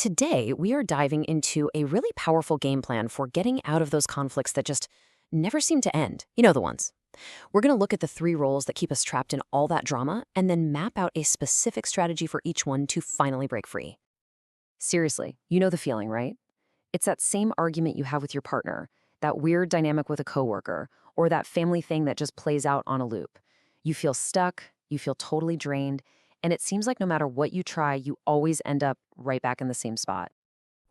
Today, we are diving into a really powerful game plan for getting out of those conflicts that just never seem to end. You know the ones. We're going to look at the three roles that keep us trapped in all that drama and then map out a specific strategy for each one to finally break free. Seriously, you know the feeling, right? It's that same argument you have with your partner, that weird dynamic with a coworker, or that family thing that just plays out on a loop. You feel stuck, you feel totally drained, and it seems like no matter what you try, you always end up right back in the same spot.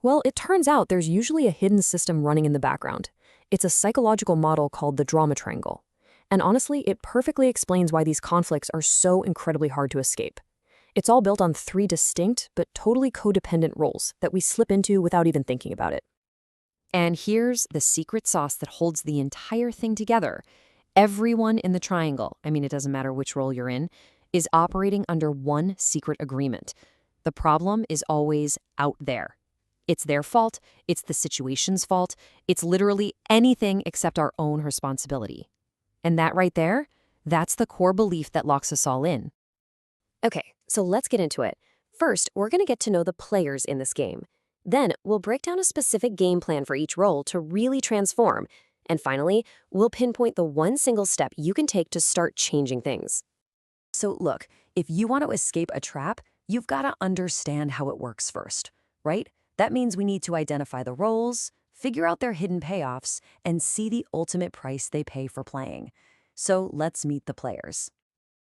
Well, it turns out there's usually a hidden system running in the background. It's a psychological model called the drama triangle. And honestly, it perfectly explains why these conflicts are so incredibly hard to escape. It's all built on three distinct but totally codependent roles that we slip into without even thinking about it. And here's the secret sauce that holds the entire thing together. Everyone in the triangle, it doesn't matter which role you're in, is operating under one secret agreement. The problem is always out there. It's their fault, it's the situation's fault, it's literally anything except our own responsibility. And that right there, that's the core belief that locks us all in. Okay, so let's get into it. First, we're going to get to know the players in this game. Then, we'll break down a specific game plan for each role to really transform. And finally, we'll pinpoint the one single step you can take to start changing things. So look, if you want to escape a trap, you've got to understand how it works first, right? That means we need to identify the roles, figure out their hidden payoffs, and see the ultimate price they pay for playing. So let's meet the players.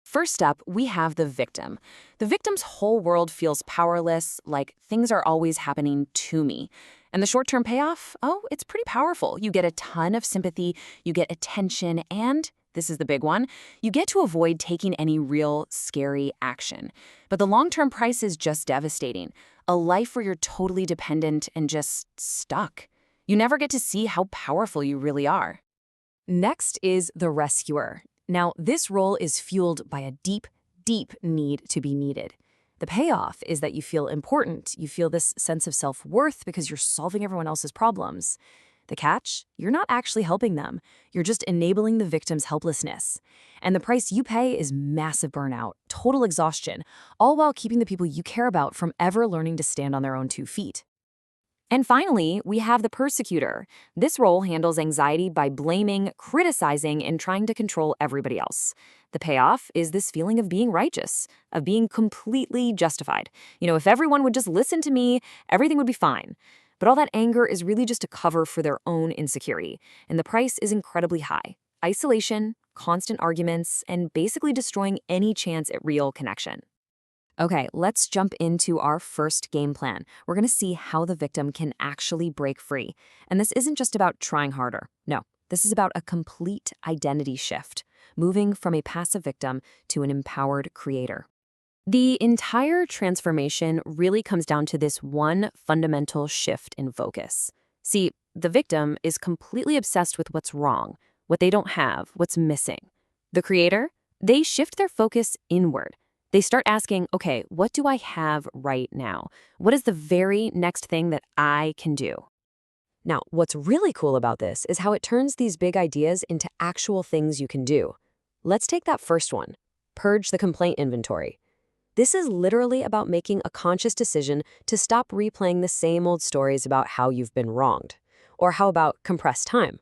First up, we have the victim. The victim's whole world feels powerless, like things are always happening to me. And the short-term payoff? Oh, it's pretty powerful. You get a ton of sympathy, you get attention, and this is the big one, you get to avoid taking any real scary action. But the long-term price is just devastating. A life where you're totally dependent and just stuck. You never get to see how powerful you really are. Next is the rescuer. Now, this role is fueled by a deep, deep need to be needed. The payoff is that you feel important. You feel this sense of self-worth because you're solving everyone else's problems. The catch? You're not actually helping them. You're just enabling the victim's helplessness. And the price you pay is massive burnout, total exhaustion, all while keeping the people you care about from ever learning to stand on their own 2 feet. And finally, we have the persecutor. This role handles anxiety by blaming, criticizing, and trying to control everybody else. The payoff is this feeling of being righteous, of being completely justified. If everyone would just listen to me, everything would be fine. But all that anger is really just a cover for their own insecurity, and the price is incredibly high. Isolation, constant arguments, and basically destroying any chance at real connection. Okay, let's jump into our first game plan. We're going to see how the victim can actually break free. And this isn't just about trying harder. No, this is about a complete identity shift, moving from a passive victim to an empowered creator. The entire transformation really comes down to this one fundamental shift in focus. See, the victim is completely obsessed with what's wrong, what they don't have, what's missing. The creator, they shift their focus inward. They start asking, okay, what do I have right now? What is the very next thing that I can do? Now, what's really cool about this is how it turns these big ideas into actual things you can do. Let's take that first one, purge the complaint inventory. This is literally about making a conscious decision to stop replaying the same old stories about how you've been wronged. Or how about compressed time?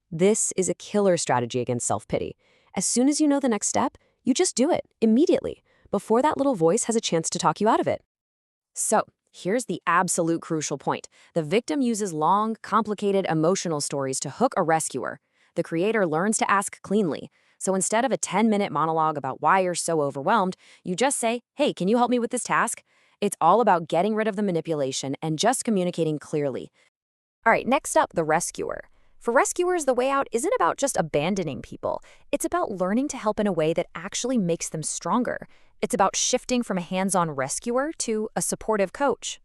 This is a killer strategy against self-pity. As soon as you know the next step, you just do it immediately, before that little voice has a chance to talk you out of it. So, here's the absolute crucial point. The victim uses long, complicated emotional stories to hook a rescuer. The creator learns to ask cleanly. So instead of a 10-minute monologue about why you're so overwhelmed, you just say, hey, can you help me with this task? It's all about getting rid of the manipulation and just communicating clearly. All right, next up, the rescuer. For rescuers, the way out isn't about just abandoning people. It's about learning to help in a way that actually makes them stronger. It's about shifting from a hands-on rescuer to a supportive coach.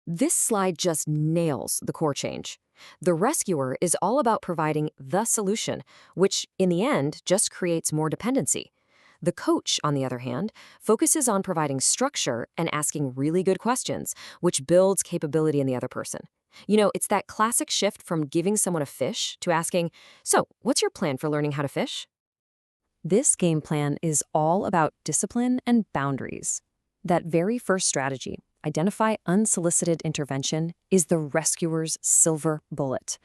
This slide just nails the core change. The rescuer is all about providing the solution, which, in the end, just creates more dependency. The coach, on the other hand, focuses on providing structure and asking really good questions, which builds capability in the other person. It's that classic shift from giving someone a fish to asking, so, what's your plan for learning how to fish? This game plan is all about discipline and boundaries. That very first strategy, identify unsolicited intervention, is the rescuer's silver bullet.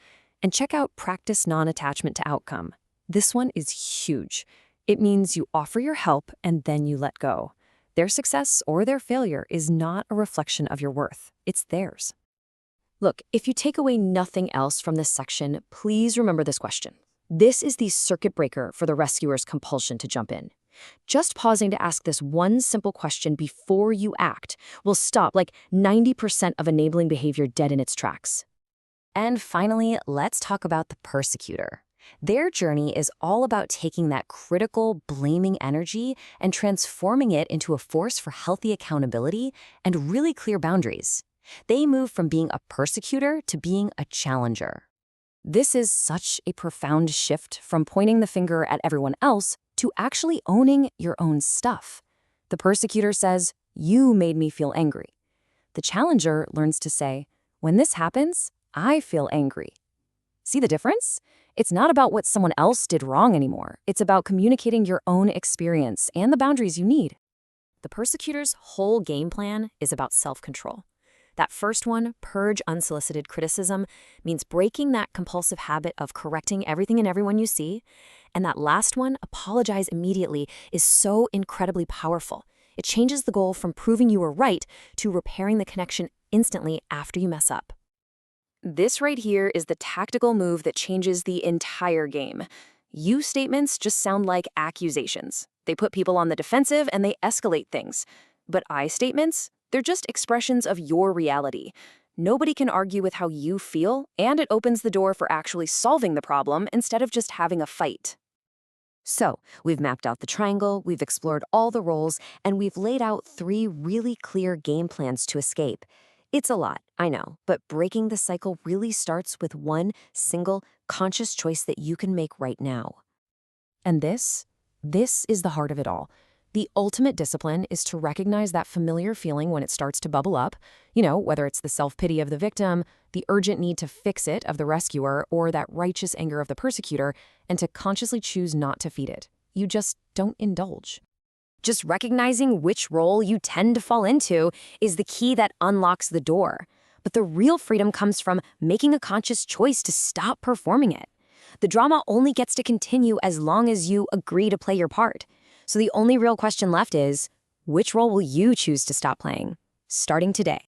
And check out practice non-attachment to outcome. This one is huge. It means you offer your help and then you let go. Their success or their failure is not a reflection of your worth. It's theirs. Look, if you take away nothing else from this section, please remember this question. This is the circuit breaker for the rescuer's compulsion to jump in. Just pausing to ask this one simple question before you act will stop like 90% of enabling behavior dead in its tracks. And finally, let's talk about the persecutor. Their journey is all about taking that critical, blaming energy and transforming it into a force for healthy accountability and really clear boundaries. They move from being a persecutor to being a challenger. This is such a profound shift from pointing the finger at everyone else to actually owning your own stuff. The persecutor says, "You made me feel angry." The challenger learns to say, "When this happens, I feel angry." See the difference? It's not about what someone else did wrong anymore. It's about communicating your own experience and the boundaries you need. The persecutor's whole game plan is about self-control. That first one, purge unsolicited criticism, means breaking that compulsive habit of correcting everything and everyone you see. And that last one, apologize immediately, is so incredibly powerful. It changes the goal from proving you were right to repairing the connection instantly after you mess up. This right here is the tactical move that changes the entire game. You statements just sound like accusations. They put people on the defensive and they escalate things. But I statements? They're just expressions of your reality. Nobody can argue with how you feel, and it opens the door for actually solving the problem instead of just having a fight. So, we've mapped out the triangle, we've explored all the roles, and we've laid out 3 really clear game plans to escape. It's a lot, I know, but breaking the cycle really starts with one single, conscious choice that you can make right now. And this is the heart of it all. The ultimate discipline is to recognize that familiar feeling when it starts to bubble up, whether it's the self-pity of the victim, the urgent need to fix it of the rescuer, or that righteous anger of the persecutor, and to consciously choose not to feed it. You just don't indulge. Just recognizing which role you tend to fall into is the key that unlocks the door. But the real freedom comes from making a conscious choice to stop performing it. The drama only gets to continue as long as you agree to play your part. So the only real question left is, which role will you choose to stop playing? Starting today.